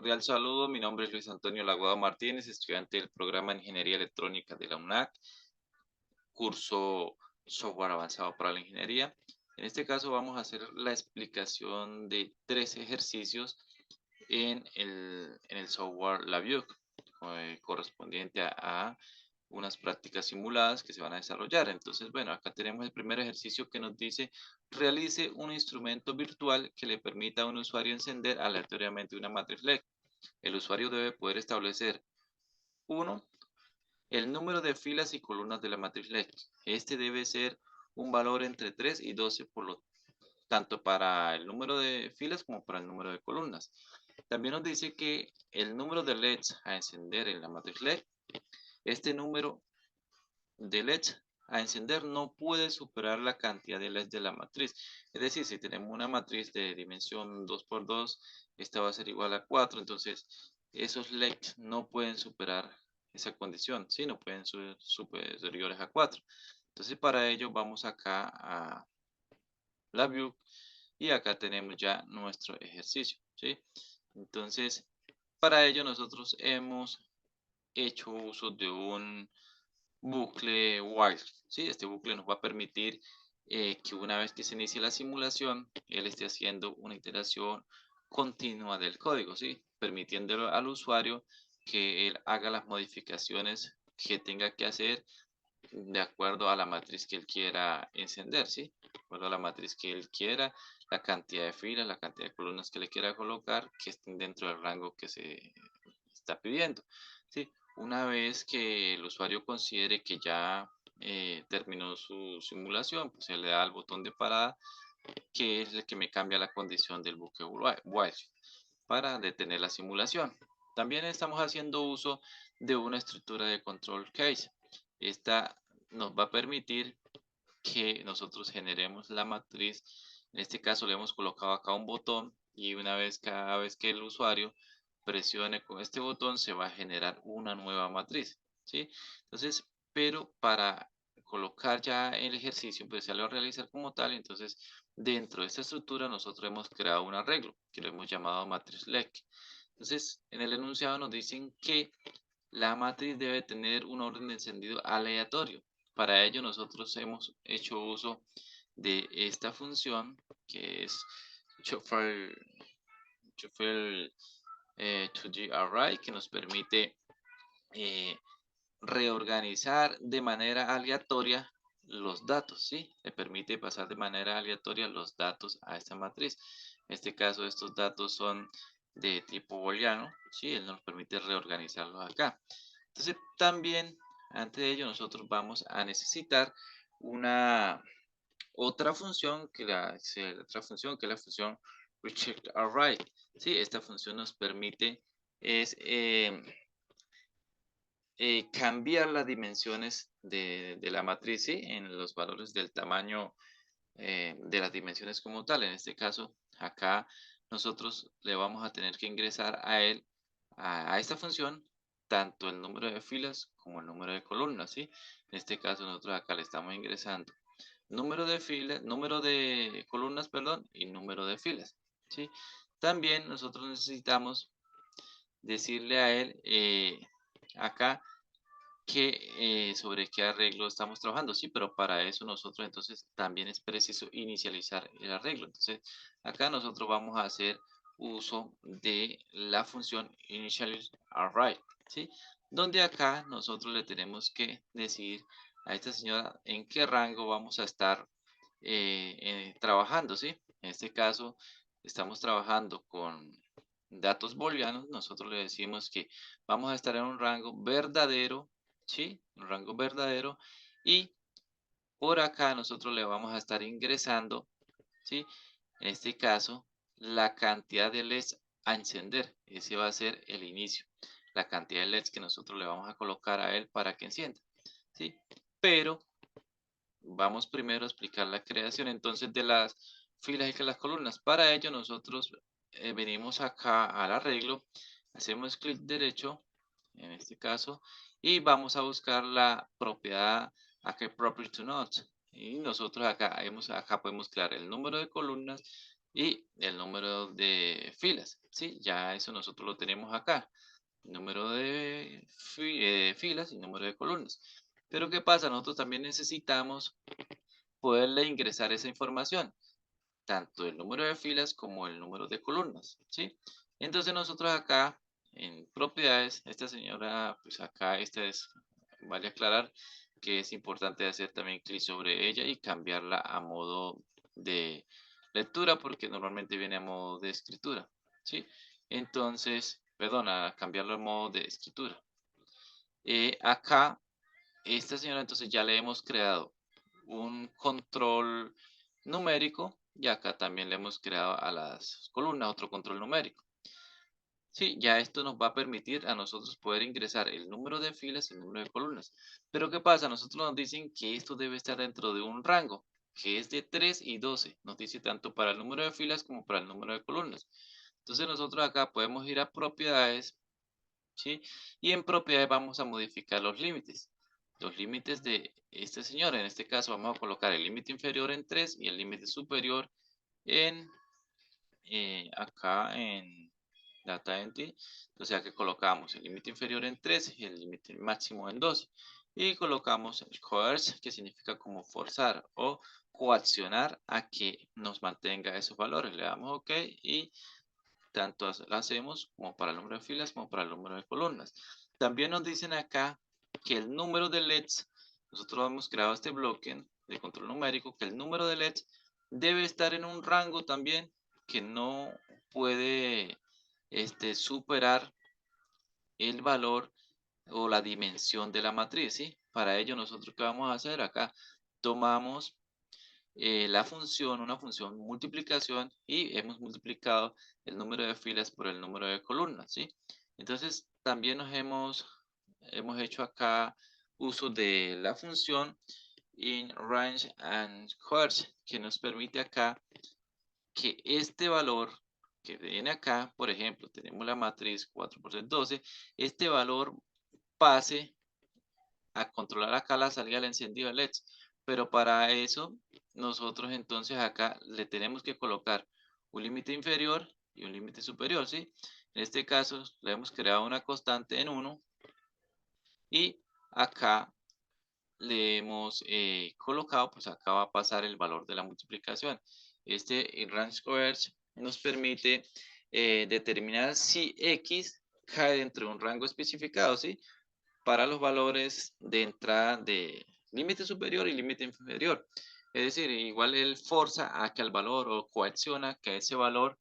Cordial saludo, mi nombre es Luis Antonio Laguado Martínez, estudiante del programa de Ingeniería Electrónica de la UNAC, curso Software Avanzado para la Ingeniería. En este caso vamos a hacer la explicación de tres ejercicios en el software LabVIEW, correspondiente a unas prácticas simuladas que se van a desarrollar. Entonces, bueno, acá tenemos el primer ejercicio que nos dice, realice un instrumento virtual que le permita a un usuario encender aleatoriamente una matriz LED. El usuario debe poder establecer, uno, el número de filas y columnas de la matriz LED. Este debe ser un valor entre 3 y 12, tanto para el número de filas como para el número de columnas. También nos dice que el número de LEDs a encender en la matriz LED, este número de LEDs a encender no puede superar la cantidad de LEDs de la matriz. Es decir, si tenemos una matriz de dimensión 2 por 2, esta va a ser igual a 4. Entonces, esos LEDs no pueden superar esa condición, ¿sí? No pueden ser superiores a 4. Entonces, para ello vamos acá a la View y acá tenemos ya nuestro ejercicio, ¿sí? Entonces, para ello nosotros hemos hecho uso de un bucle while, ¿sí? Este bucle nos va a permitir que una vez que se inicie la simulación, él esté haciendo una iteración continua del código, ¿sí? Permitiéndolo al usuario que él haga las modificaciones que tenga que hacer de acuerdo a la matriz que él quiera encender, ¿sí? De acuerdo a la matriz que él quiera, la cantidad de filas, la cantidad de columnas que le quiera colocar, que estén dentro del rango que se está pidiendo, ¿sí? Una vez que el usuario considere que ya terminó su simulación, pues se le da al botón de parada, que es el que me cambia la condición del bucle while para detener la simulación. También estamos haciendo uso de una estructura de control case. Esta nos va a permitir que nosotros generemos la matriz. En este caso le hemos colocado acá un botón y cada vez que el usuario presione con este botón se va a generar una nueva matriz, ¿sí? Entonces, pero para colocar ya el ejercicio, empezarlo a realizar como tal, entonces dentro de esta estructura nosotros hemos creado un arreglo que lo hemos llamado matriz leg. Entonces, en el enunciado nos dicen que la matriz debe tener un orden de encendido aleatorio. Para ello nosotros hemos hecho uso de esta función que es shuffle to the array, que nos permite eh, reorganizar de manera aleatoria los datos, ¿sí? Le permite pasar de manera aleatoria los datos a esta matriz. En este caso, estos datos son de tipo booleano, ¿sí? Él nos permite reorganizarlos acá. Entonces, también, antes de ello, nosotros vamos a necesitar una otra función que es la función recheckArray. ¿Sí? Esta función nos permite es cambiar las dimensiones de la matriz, ¿sí? En los valores del tamaño de las dimensiones como tal. En este caso, acá nosotros le vamos a tener que ingresar a él, a esta función, tanto el número de filas como el número de columnas, ¿sí? En este caso, nosotros acá le estamos ingresando número de filas, número de columnas, perdón, y número de filas, ¿sí? También nosotros necesitamos decirle a él acá sobre qué arreglo estamos trabajando, sí, pero para eso nosotros entonces también es preciso inicializar el arreglo. Entonces, acá nosotros vamos a hacer uso de la función initializeArray, ¿sí? Donde acá nosotros le tenemos que decir a esta señora en qué rango vamos a estar trabajando, ¿sí? En este caso, estamos trabajando con datos booleanos. Nosotros le decimos que vamos a estar en un rango verdadero, ¿sí? Un rango verdadero. Y por acá nosotros le vamos a estar ingresando, ¿sí? En este caso, la cantidad de LEDs a encender. Ese va a ser el inicio. La cantidad de LEDs que nosotros le vamos a colocar a él para que encienda, ¿sí? Pero vamos primero a explicar la creación entonces de las filas y de las columnas. Para ello nosotros venimos acá al arreglo, hacemos clic derecho, en este caso, y vamos a buscar la propiedad acá property to node. Y nosotros acá podemos crear el número de columnas y el número de filas, ¿sí? Ya eso nosotros lo tenemos acá, número de filas y número de columnas. Pero ¿qué pasa? Nosotros también necesitamos poderle ingresar esa información, tanto el número de filas como el número de columnas, ¿sí? Entonces nosotros acá en propiedades, esta señora, pues acá vale aclarar que es importante hacer también clic sobre ella y cambiarla a modo de lectura porque normalmente viene a modo de escritura, ¿sí? Entonces, perdón, a cambiarlo a modo de escritura. Acá, esta señora entonces ya le hemos creado un control numérico y acá también le hemos creado a las columnas otro control numérico. Sí, ya esto nos va a permitir a nosotros poder ingresar el número de filas y el número de columnas. Pero ¿qué pasa? Nosotros nos dicen que esto debe estar dentro de un rango, que es de 3 y 12. Nos dice tanto para el número de filas como para el número de columnas. Entonces nosotros acá podemos ir a propiedades, ¿sí? Y en propiedades vamos a modificar los límites. Los límites de este señor, en este caso vamos a colocar el límite inferior en 3 y el límite superior en acá en Data Entry. Entonces aquí colocamos el límite inferior en 13 y el límite máximo en 12. Y colocamos el coerce, que significa como forzar o coaccionar a que nos mantenga esos valores. Le damos OK y tanto lo hacemos como para el número de filas como para el número de columnas. También nos dicen acá que el número de LEDs, nosotros hemos creado este bloque de control numérico, que el número de LEDs debe estar en un rango también que no puede superar el valor o la dimensión de la matriz, ¿sí? Para ello nosotros, ¿qué vamos a hacer acá? Tomamos la función, una función multiplicación y hemos multiplicado el número de filas por el número de columnas, ¿sí? Entonces también hemos hecho acá uso de la función in range and coerce que nos permite acá que este valor que viene acá, por ejemplo, tenemos la matriz 4 por 12, este valor pase a controlar acá la salida del encendido de LEDs. Pero para eso, nosotros entonces acá le tenemos que colocar un límite inferior y un límite superior, ¿sí? En este caso, le hemos creado una constante en 1 y acá le hemos colocado, pues acá va a pasar el valor de la multiplicación. Este range coerce nos permite determinar si X cae dentro de un rango especificado, ¿sí? Para los valores de entrada de límite superior y límite inferior. Es decir, igual él forza a que el valor o coacciona que ese valor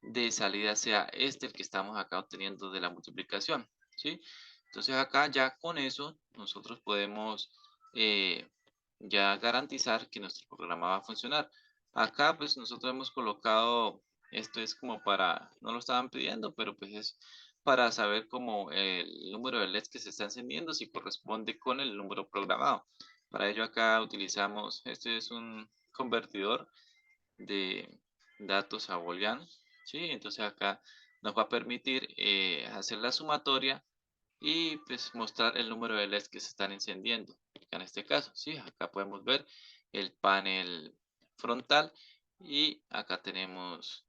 de salida sea este el que estamos acá obteniendo de la multiplicación, ¿sí? Entonces acá ya con eso nosotros podemos eh, ya garantizar que nuestro programa va a funcionar. Acá pues nosotros hemos colocado, esto es como para, no lo estaban pidiendo, pero pues es para saber como el número de LEDs que se está encendiendo, si corresponde con el número programado. Para ello acá utilizamos, este es un convertidor de datos a booleano, ¿sí? Entonces acá nos va a permitir hacer la sumatoria y pues mostrar el número de LEDs que se están encendiendo. En este caso, ¿sí? Acá podemos ver el panel frontal y acá tenemos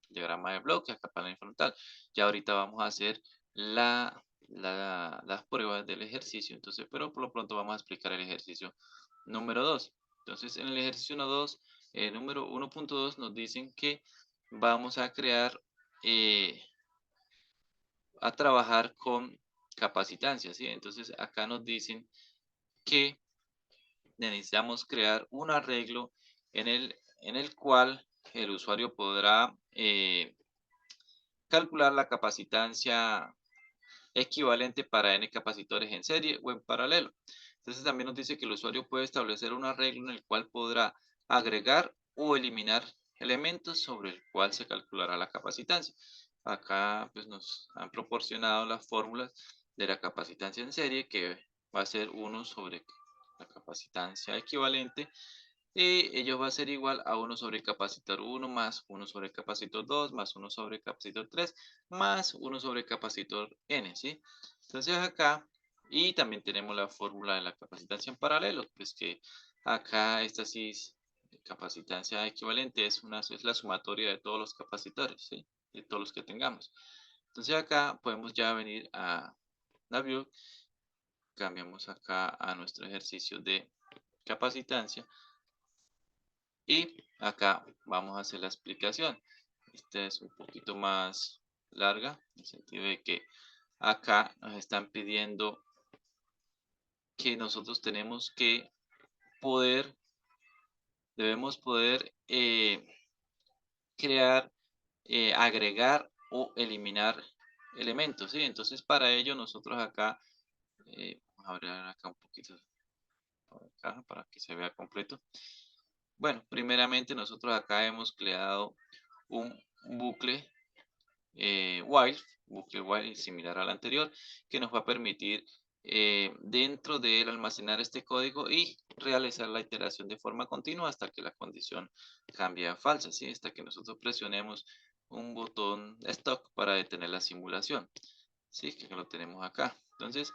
diagrama de bloque, acá panel frontal. Ya ahorita vamos a hacer las pruebas del ejercicio, entonces, pero por lo pronto vamos a explicar el ejercicio número 2. Entonces, en el ejercicio 1.2, número 1.2 nos dicen que vamos a crear, a trabajar con capacitancia, ¿sí? Entonces, acá nos dicen que necesitamos crear un arreglo en el cual el usuario podrá calcular la capacitancia equivalente para n capacitores en serie o en paralelo. Entonces también nos dice que el usuario puede establecer un arreglo en el cual podrá agregar o eliminar elementos sobre el cual se calculará la capacitancia. Acá pues nos han proporcionado las fórmulas de la capacitancia en serie, que va a ser 1 sobre la capacitancia equivalente, y ello va a ser igual a 1 sobre capacitor 1 más 1 sobre capacitor 2 más 1 sobre capacitor 3 más 1 sobre capacitor n, ¿sí? Entonces acá, y también tenemos la fórmula de la capacitancia en paralelo, pues que acá esta sí Capacitancia equivalente es la sumatoria de todos los capacitores, ¿sí? De todos los que tengamos. Entonces acá podemos ya venir a la view, cambiamos acá a nuestro ejercicio de capacitancia y acá vamos a hacer la explicación. Esta es un poquito más larga, en el sentido de que acá nos están pidiendo que nosotros tenemos que poder, debemos poder crear, agregar o eliminar elementos, ¿sí? Entonces, para ello nosotros acá, vamos a abrir acá un poquito por acá para que se vea completo. Bueno, primeramente nosotros acá hemos creado un bucle while, bucle while similar al anterior, que nos va a permitir dentro de él almacenar este código y realizar la iteración de forma continua hasta que la condición cambie a falsa, ¿sí? Hasta que nosotros presionemos un botón stop para detener la simulación, ¿sí? Que lo tenemos acá. Entonces,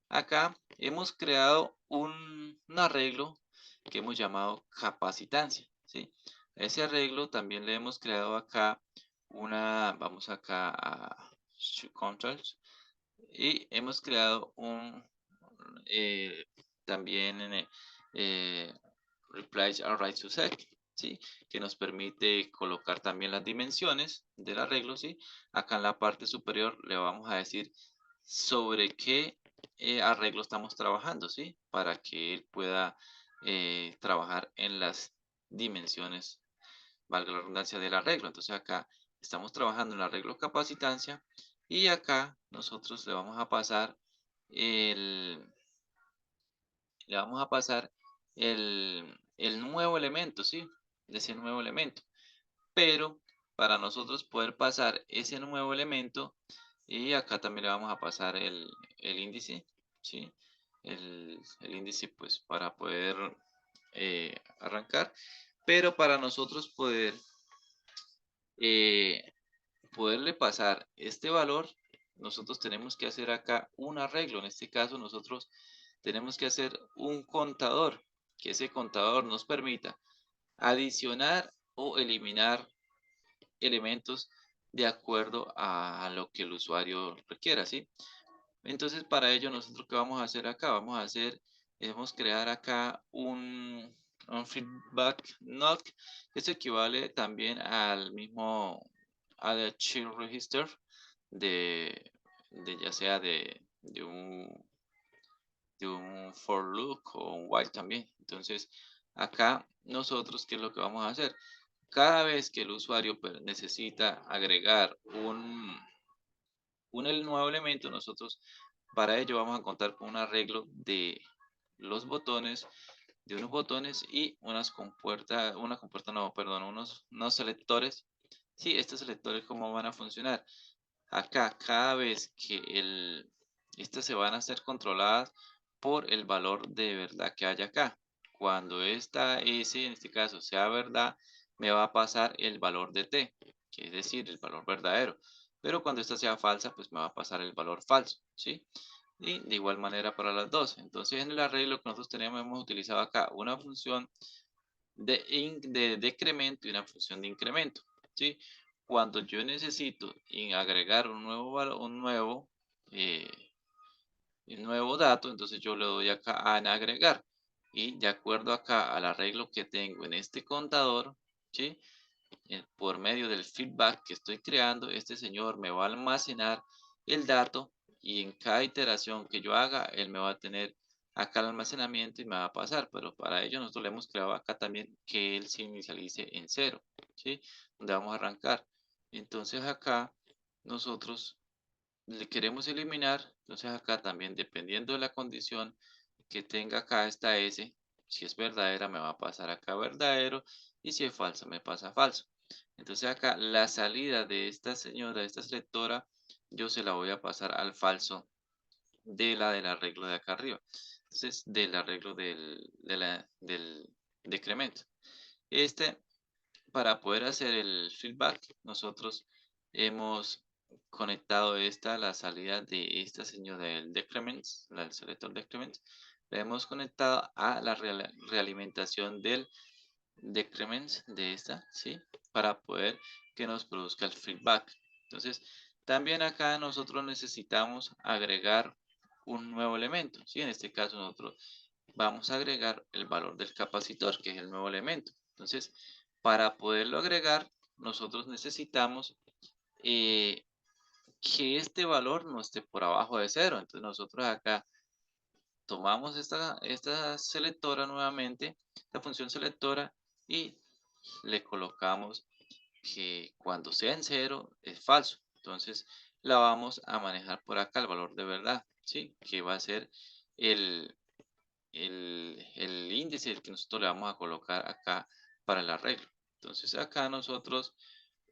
acá hemos creado un arreglo que hemos llamado capacitancia, ¿sí? A ese arreglo también le hemos creado acá vamos acá a Show Controls y hemos creado eh, también eh, Replace Array to Set, ¿sí? Que nos permite colocar también las dimensiones del arreglo, ¿sí? Acá en la parte superior le vamos a decir sobre qué arreglo estamos trabajando, ¿sí? Para que él pueda trabajar en las dimensiones, valga la redundancia, del arreglo. Entonces acá estamos trabajando en el arreglo capacitancia y acá nosotros el, le vamos a pasar el nuevo elemento, ¿sí? De ese nuevo elemento. Pero para nosotros poder pasar ese nuevo elemento, y acá también le vamos a pasar el índice, ¿sí? El índice pues para poder arrancar. Pero para nosotros eh, poderle pasar este valor, nosotros tenemos que hacer acá un arreglo. En este caso nosotros tenemos que hacer un contador, que ese contador nos permita adicionar o eliminar elementos de acuerdo a lo que el usuario requiera, ¿sí? Entonces, para ello, nosotros qué vamos a hacer acá? Debemos crear acá un feedback node, que se equivale también al mismo add child register de, ya sea de un for loop o un while también. Entonces, acá nosotros, ¿qué es lo que vamos a hacer? Cada vez que el usuario necesita agregar un nuevo elemento, nosotros para ello vamos a contar con un arreglo de los botones, de unos botones y una compuerta no, perdón, unos selectores. Sí, estos selectores, ¿cómo van a funcionar? Acá, cada vez que estas se van a ser controladas por el valor de verdad que haya acá. Cuando esta S, en este caso, sea verdad, me va a pasar el valor de T, que es decir, el valor verdadero. Pero cuando esta sea falsa, pues me va a pasar el valor falso, ¿sí? Y de igual manera para las dos. Entonces, en el arreglo que nosotros tenemos, hemos utilizado acá una función de decremento y una función de incremento, ¿sí? Cuando yo necesito agregar eh, un nuevo dato, entonces yo le doy acá a en agregar y de acuerdo acá al arreglo que tengo en este contador, ¿sí? Por medio del feedback que estoy creando, este señor me va a almacenar el dato y en cada iteración que yo haga, él me va a tener acá el almacenamiento y me va a pasar, pero para ello nosotros le hemos creado acá también que él se inicialice en cero, ¿sí? Donde vamos a arrancar. Entonces acá nosotros le queremos eliminar, entonces acá también dependiendo de la condición que tenga acá esta S, si es verdadera me va a pasar acá verdadero y si es falsa me pasa falso. Entonces acá la salida de esta señora, de esta selectora, yo se la voy a pasar al falso del arreglo de acá arriba. Entonces del arreglo del decremento. Este, para poder hacer el feedback, nosotros hemos conectado la salida de esta señora del decrement, del selector decrement, la hemos conectado a la realimentación del decrements de esta, ¿sí? Para poder que nos produzca el feedback. Entonces, también acá nosotros necesitamos agregar un nuevo elemento, ¿sí? En este caso nosotros vamos a agregar el valor del capacitor, que es el nuevo elemento. Entonces, para poderlo agregar, nosotros necesitamos eh, que este valor no esté por abajo de cero. Entonces, nosotros acá tomamos esta selectora nuevamente, la función selectora, y le colocamos que cuando sea en cero es falso. Entonces la vamos a manejar por acá el valor de verdad, ¿sí? Que va a ser el, el índice el que nosotros le vamos a colocar acá para el arreglo. Entonces acá nosotros,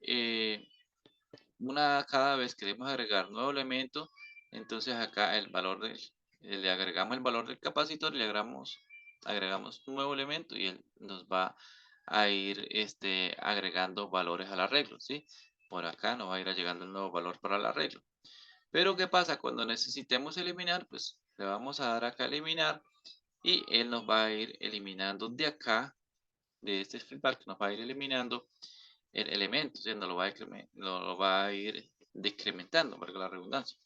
eh, cada vez queremos agregar nuevo elemento, entonces acá le agregamos el valor del capacitor, agregamos un nuevo elemento y él nos va a ir agregando valores al arreglo, ¿sí? Por acá nos va a ir llegando el nuevo valor para el arreglo. Pero ¿qué pasa? Cuando necesitemos eliminar, pues le vamos a dar acá eliminar y él nos va a ir eliminando de acá, de este feedback, nos va a ir eliminando el elemento, ¿sí? Lo va a ir decrementando, valga la redundancia.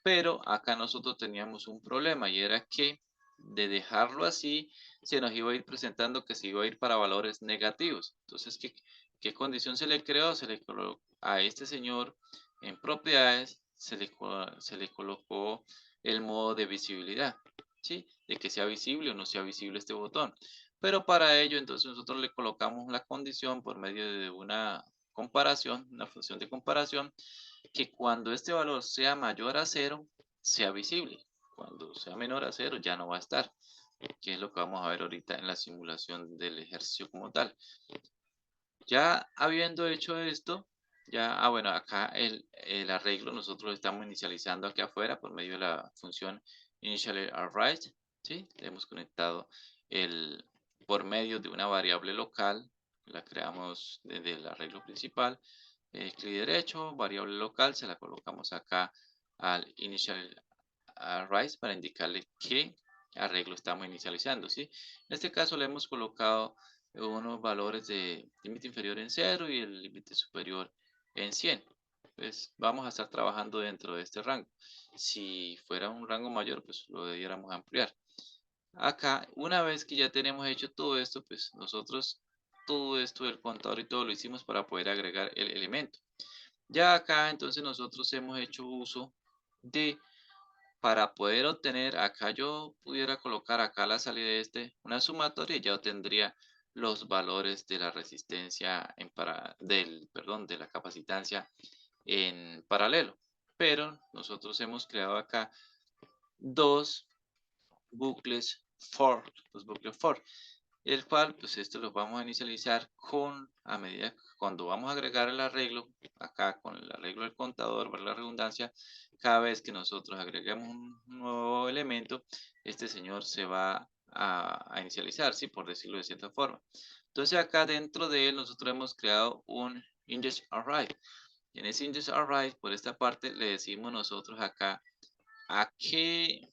Pero acá nosotros teníamos un problema y era que de dejarlo así, se nos iba a ir presentando que se iba a ir para valores negativos. Entonces, ¿qué condición se le creó? Se le colocó a este señor en propiedades, se le colocó el modo de visibilidad, ¿sí? De que sea visible o no sea visible este botón. Pero para ello, entonces nosotros le colocamos la condición por medio de una comparación, una función de comparación, que cuando este valor sea mayor a cero, sea visible. Cuando sea menor a cero, ya no va a estar, que es lo que vamos a ver ahorita en la simulación del ejercicio como tal. Ya habiendo hecho esto, bueno, acá el arreglo nosotros lo estamos inicializando aquí afuera por medio de la función initializeArray, ¿sí? Hemos conectado el, por medio de una variable local, la creamos desde el arreglo principal, clic derecho, variable local, se la colocamos acá al initializeArray para indicarle qué arreglo estamos inicializando, ¿sí? En este caso le hemos colocado unos valores de límite inferior en cero y el límite superior en 100. Pues vamos a estar trabajando dentro de este rango. Si fuera un rango mayor, pues lo debiéramos ampliar. Acá, una vez que ya tenemos hecho todo esto, pues nosotros todo esto del contador y todo lo hicimos para poder agregar el elemento. Ya acá, entonces nosotros hemos hecho uso de, para poder obtener, acá yo pudiera colocar acá la salida de una sumatoria y ya obtendría los valores de la resistencia perdón, de la capacitancia en paralelo. Pero nosotros hemos creado acá dos bucles for, el cual pues esto los vamos a inicializar a medida que cuando vamos a agregar el arreglo, acá con el arreglo del contador, para la redundancia, cada vez que nosotros agreguemos un nuevo elemento, este señor se va a inicializar, ¿sí? Por decirlo de cierta forma. Entonces acá dentro de él nosotros hemos creado un index array. Y en ese index array, por esta parte, le decimos nosotros acá a qué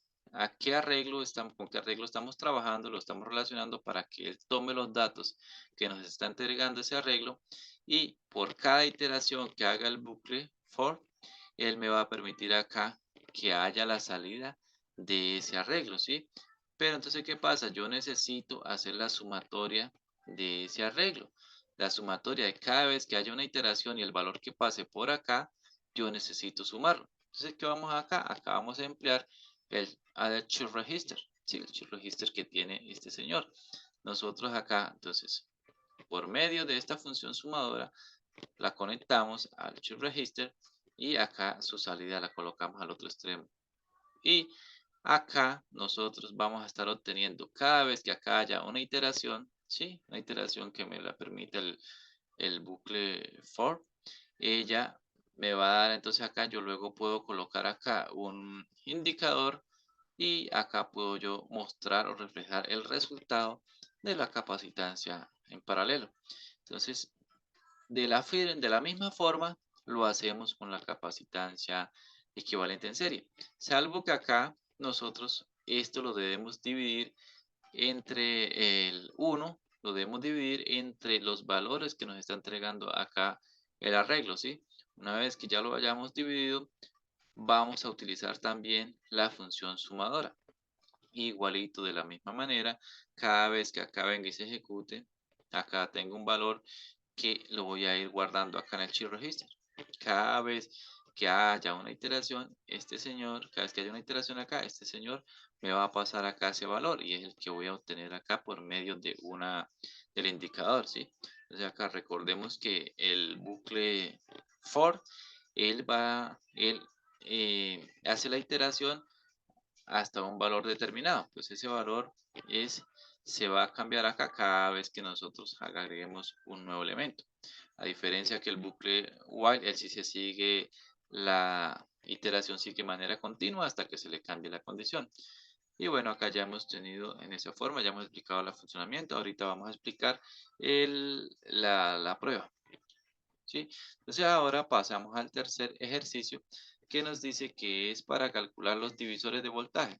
arreglo estamos, con qué arreglo estamos trabajando, lo estamos relacionando para que él tome los datos que nos está entregando ese arreglo y por cada iteración que haga el bucle for, él me va a permitir acá que haya la salida de ese arreglo, ¿sí? Pero entonces, ¿qué pasa? Yo necesito hacer la sumatoria de ese arreglo. La sumatoria de cada vez que haya una iteración y el valor que pase por acá, yo necesito sumarlo. Entonces, ¿qué vamos acá? Acá vamos a emplear el add to register, ¿sí? El to register que tiene este señor. Nosotros acá, entonces, por medio de esta función sumadora, la conectamos al to register y acá su salida la colocamos al otro extremo. Y acá nosotros vamos a estar obteniendo cada vez que acá haya una iteración, ¿sí? Una iteración que me la permite el bucle for, ella me va a dar, entonces acá yo luego puedo colocar acá un indicador y acá puedo yo mostrar o reflejar el resultado de la capacitancia en paralelo. Entonces, de la misma forma lo hacemos con la capacitancia equivalente en serie, salvo que acá nosotros esto lo debemos dividir entre el 1 lo debemos dividir entre los valores que nos está entregando acá el arreglo, ¿sí? Una vez que ya lo hayamos dividido, vamos a utilizar también la función sumadora. Igualito de la misma manera, cada vez que acá venga y se ejecute, acá tengo un valor que lo voy a ir guardando acá en el Shift Register. Cada vez que haya una iteración, este señor, cada vez que haya una iteración acá, este señor me va a pasar acá ese valor y es el que voy a obtener acá por medio de del indicador, ¿sí? Entonces acá recordemos que el bucle for, él hace la iteración hasta un valor determinado. Pues ese valor se va a cambiar acá cada vez que nosotros agreguemos un nuevo elemento. A diferencia que el bucle while, él sí se sigue, la iteración sigue de manera continua hasta que se le cambie la condición. Y bueno, acá ya hemos tenido en esa forma, ya hemos explicado el funcionamiento. Ahorita vamos a explicar la prueba. ¿Sí? Entonces ahora pasamos al tercer ejercicio que nos dice que es para calcular los divisores de voltaje.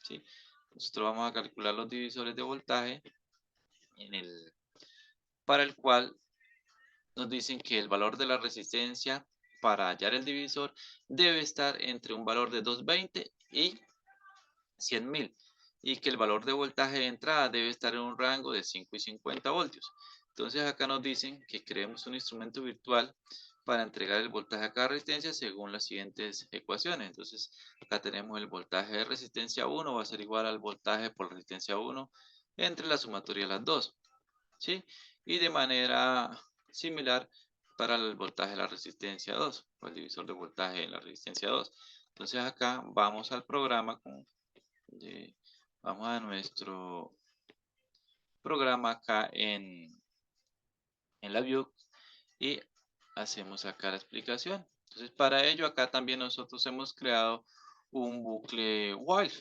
¿Sí? Nosotros vamos a calcular los divisores de voltaje para el cual nos dicen que el valor de la resistencia para hallar el divisor debe estar entre un valor de 220 y 100.000 y que el valor de voltaje de entrada debe estar en un rango de 5 y 50 voltios. Entonces acá nos dicen que creemos un instrumento virtual para entregar el voltaje a cada resistencia según las siguientes ecuaciones. Entonces acá tenemos el voltaje de resistencia 1 va a ser igual al voltaje por resistencia 1 entre la sumatoria de las dos, ¿sí? Y de manera similar para el voltaje de la resistencia 2 o el divisor de voltaje en la resistencia 2. Entonces acá vamos al programa vamos a nuestro programa acá en la view y hacemos acá la explicación. Entonces, para ello acá también nosotros hemos creado un bucle while.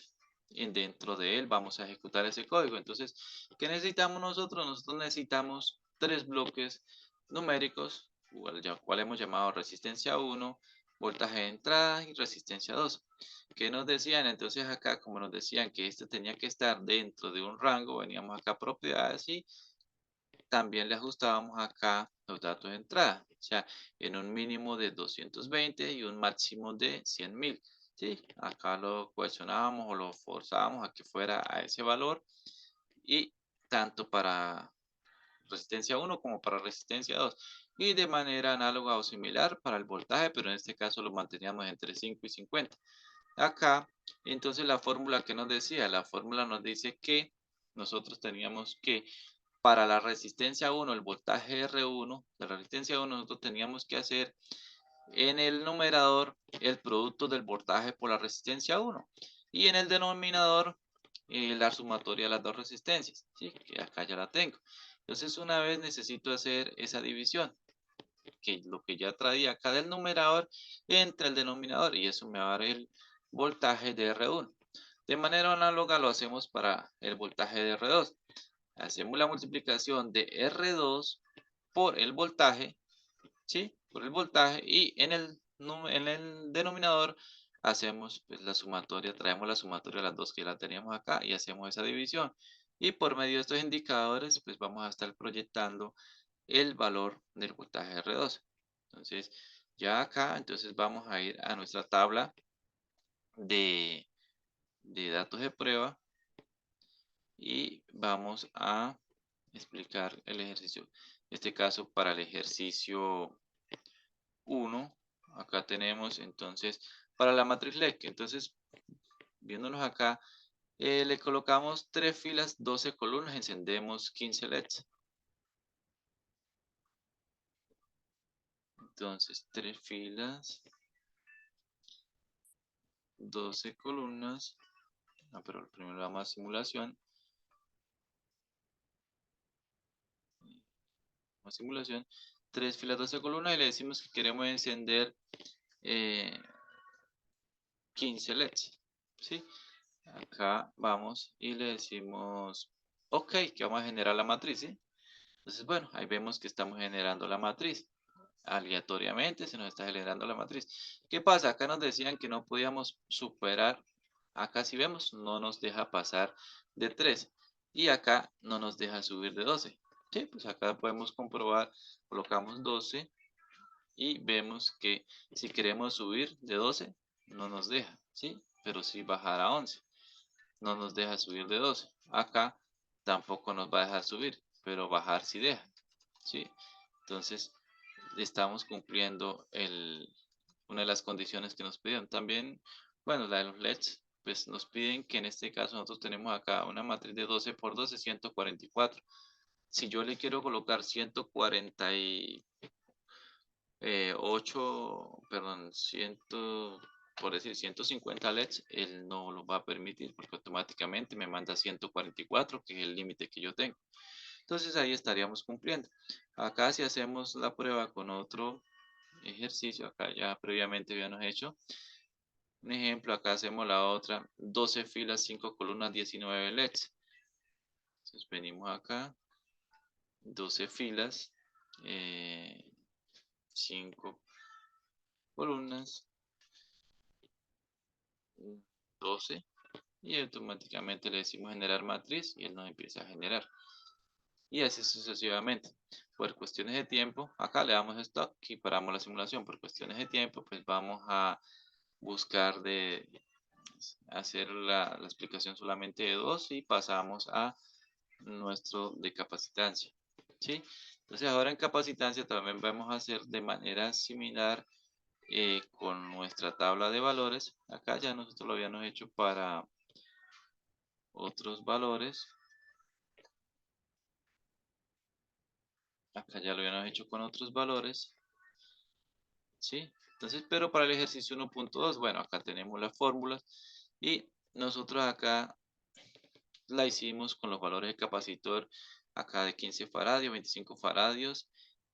Y dentro de él vamos a ejecutar ese código. Entonces, ¿qué necesitamos nosotros? Nosotros necesitamos tres bloques numéricos, cual hemos llamado resistencia 1, voltaje de entrada y resistencia 2. ¿Qué nos decían? Entonces acá, como nos decían que este tenía que estar dentro de un rango, veníamos acá a propiedades y también le ajustábamos acá los datos de entrada, o sea, en un mínimo de 220 y un máximo de 100.000. ¿Sí? Acá lo cuestionábamos o lo forzábamos a que fuera a ese valor y tanto para resistencia 1 como para resistencia 2. Y de manera análoga o similar para el voltaje, pero en este caso lo manteníamos entre 5 y 50. Acá, entonces la fórmula que nos decía, la fórmula nos dice que nosotros teníamos que para la resistencia 1, el voltaje R1, de la resistencia 1, nosotros teníamos que hacer en el numerador el producto del voltaje por la resistencia 1 y en el denominador la sumatoria de las dos resistencias, ¿sí? Que acá ya la tengo. Entonces una vez necesito hacer esa división, que lo que ya traía acá del numerador entre el denominador y eso me va a dar el voltaje de R1. De manera análoga lo hacemos para el voltaje de R2. Hacemos la multiplicación de R2 por el voltaje, ¿sí? Por el voltaje y en el denominador hacemos pues, la sumatoria, traemos la sumatoria de las dos que la teníamos acá y hacemos esa división. Y por medio de estos indicadores pues vamos a estar proyectando el valor del voltaje R2. Entonces ya acá, entonces vamos a ir a nuestra tabla de, de datos de prueba y vamos a explicar el ejercicio. En este caso, para el ejercicio 1, acá tenemos entonces para la matriz LEC. Entonces, viéndonos acá, le colocamos 3 filas, 12 columnas, encendemos 15 LEDs. Entonces, 3 filas, 12 columnas. Pero primero vamos a simulación. Simulación, 3 filas, 12 columnas y le decimos que queremos encender 15 LEDs. ¿Sí? Acá vamos y le decimos OK, que vamos a generar la matriz. ¿Sí? Entonces, bueno, ahí vemos que estamos generando la matriz. Aleatoriamente se nos está generando la matriz. ¿Qué pasa? Acá nos decían que no podíamos superar. Acá si vemos, no nos deja pasar de 3. y acá no nos deja subir de 12. Sí, pues acá podemos comprobar, colocamos 12 y vemos que si queremos subir de 12 no nos deja, ¿sí? Pero si bajar a 11 no nos deja subir de 12. Acá tampoco nos va a dejar subir, pero bajar sí deja, ¿sí? Entonces estamos cumpliendo una de las condiciones que nos pidieron. También, bueno, la de los LEDs, pues nos piden que en este caso nosotros tenemos acá una matriz de 12 por 12, 144. Si yo le quiero colocar 148, perdón, 100, por decir 150 LEDs, él no lo va a permitir porque automáticamente me manda 144, que es el límite que yo tengo. Entonces ahí estaríamos cumpliendo. Acá si hacemos la prueba con otro ejercicio, acá ya previamente habíamos hecho un ejemplo, acá hacemos la otra, 12 filas, 5 columnas, 19 LEDs. Entonces venimos acá, 12 filas, 5 columnas, 12, y automáticamente le decimos generar matriz y él nos empieza a generar. Y así sucesivamente. Por cuestiones de tiempo, acá le damos stop y paramos la simulación. Por cuestiones de tiempo, pues vamos a buscar de hacer la explicación solamente de 2 y pasamos a nuestro de capacitancia, ¿sí? Entonces ahora en capacitancia también vamos a hacer de manera similar con nuestra tabla de valores. Acá ya nosotros lo habíamos hecho para otros valores. Acá ya lo habíamos hecho con otros valores, ¿sí? Entonces, pero para el ejercicio 1.2, bueno, acá tenemos las fórmulas y nosotros acá la hicimos con los valores de capacitor acá de 15 faradios, 25 faradios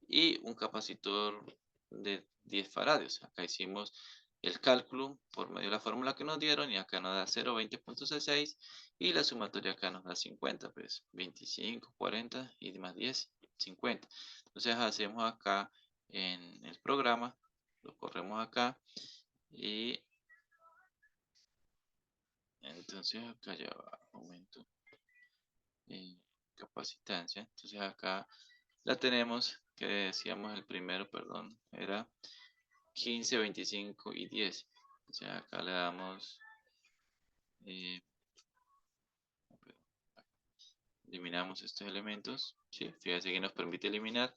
y un capacitor de 10 faradios. Acá hicimos el cálculo por medio de la fórmula que nos dieron y acá nos da 0, 20.66 y la sumatoria acá nos da 50, pues 25, 40 y más 10, 50. Entonces hacemos acá en el programa, lo corremos acá y entonces acá ya va, aumento capacitancia. Entonces acá la tenemos, que decíamos el primero, perdón, era 15, 25 y 10. Entonces acá le damos, eh, eliminamos estos elementos, ¿sí? Fíjense que nos permite eliminar,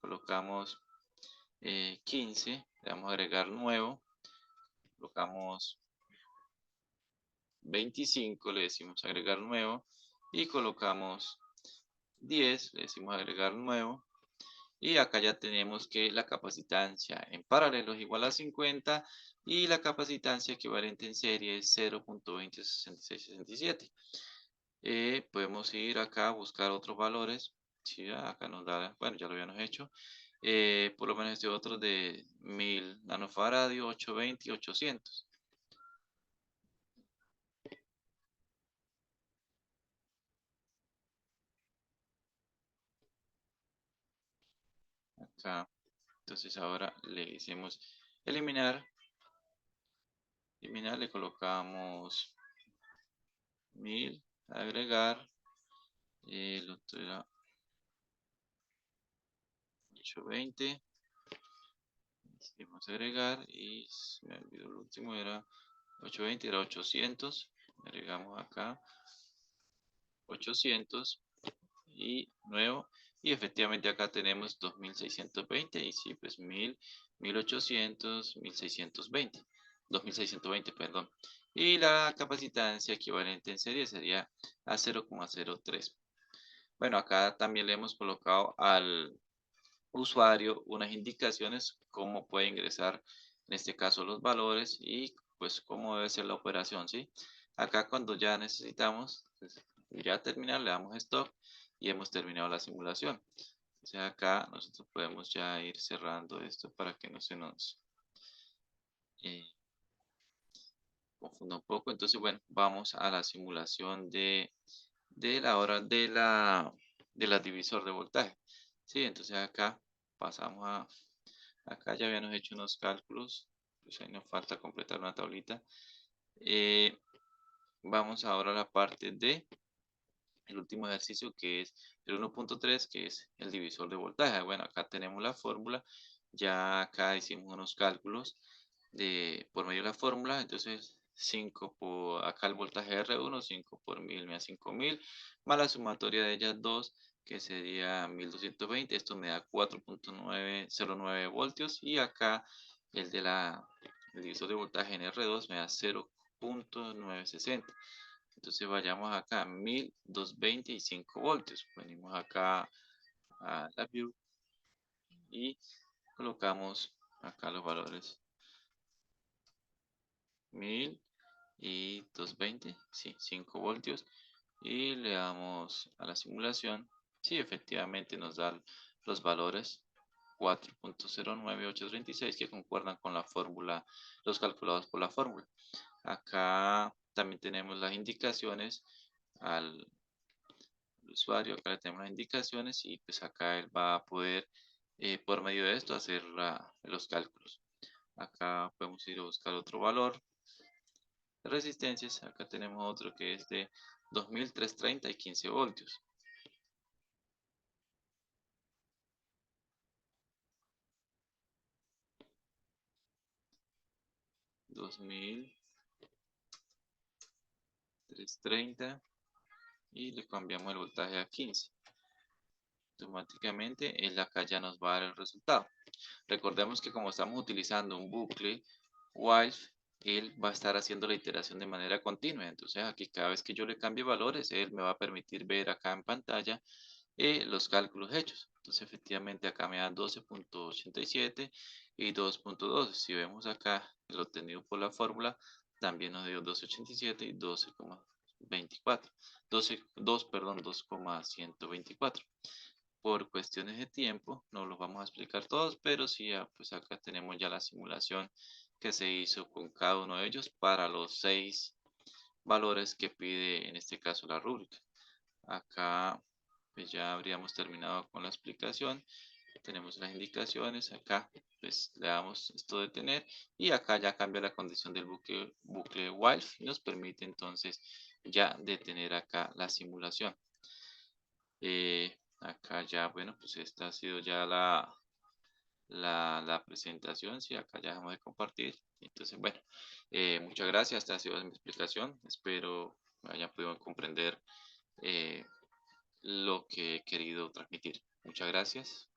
colocamos 15, le damos a agregar nuevo, colocamos 25, le decimos agregar nuevo y colocamos 10, le decimos agregar nuevo. Y acá ya tenemos que la capacitancia en paralelo es igual a 50 y la capacitancia equivalente en serie es 0.206667. Podemos ir acá a buscar otros valores. Sí, acá nos da, bueno, ya lo habíamos hecho. Por lo menos este otro de 1000 nanofaradios, 820 y 800. Acá, entonces ahora le hicimos eliminar. Eliminar, le colocamos 1000, agregar. El otro era 820. Decidimos agregar y se me olvidó el último, era 820, era 800. Agregamos acá 800 y nuevo. Y efectivamente acá tenemos 2620 y sí, pues 1000, 1800, 1620. 2620, perdón. Y la capacitancia equivalente en serie sería a 0,03. Bueno, acá también le hemos colocado al usuario unas indicaciones, cómo puede ingresar, en este caso, los valores y pues cómo debe ser la operación, ¿sí? Acá cuando ya necesitamos, pues, ya terminar, le damos stop y hemos terminado la simulación. O sea, acá nosotros podemos ya ir cerrando esto para que no se nos eh, confunda un poco. Entonces, bueno, vamos a la simulación de la hora de la divisor de voltaje. Sí, entonces acá pasamos a acá ya habíamos hecho unos cálculos, pues ahí nos falta completar una tablita. Vamos ahora a la parte de el último ejercicio que es el 1.3, que es el divisor de voltaje. Bueno, acá tenemos la fórmula, ya acá hicimos unos cálculos por medio de la fórmula, entonces 5 por acá el voltaje R1, 5 por 1000 me da 5000, más la sumatoria de ellas dos, que sería 1220, esto me da 4.909 voltios, y acá el el divisor de voltaje en R2 me da 0.960. Entonces vayamos acá, 1225 voltios. Venimos acá a la view y colocamos acá los valores 1000 y 220, sí, 5 voltios. Y le damos a la simulación. Sí, efectivamente nos da los valores 4.09836 que concuerdan con la fórmula, los calculados por la fórmula. Acá también tenemos las indicaciones al usuario, acá le tenemos las indicaciones y pues acá él va a poder por medio de esto hacer los cálculos. Acá podemos ir a buscar otro valor de resistencias. Acá tenemos otro que es de 2330 y 15 voltios. 2330 y le cambiamos el voltaje a 15. Automáticamente él acá ya nos va a dar el resultado. Recordemos que como estamos utilizando un bucle while, él va a estar haciendo la iteración de manera continua. Entonces aquí cada vez que yo le cambie valores, él me va a permitir ver acá en pantalla los cálculos hechos. Entonces efectivamente acá me da 12.87 y 2.12. Si vemos acá el obtenido por la fórmula, también nos dio 12.87 y 12.24. 2, perdón, 2.124. Por cuestiones de tiempo, no los vamos a explicar todos, pero sí, pues acá tenemos ya la simulación que se hizo con cada uno de ellos para los 6 valores que pide en este caso la rúbrica. Acá pues ya habríamos terminado con la explicación. Tenemos las indicaciones, acá pues le damos esto de tener y acá ya cambia la condición del bucle while y nos permite entonces ya detener acá la simulación. Acá ya, bueno, pues esta ha sido ya la presentación. Sí, acá ya dejamos de compartir. Entonces, bueno, muchas gracias. Esta ha sido mi explicación. Espero hayan podido comprender lo que he querido transmitir. Muchas gracias.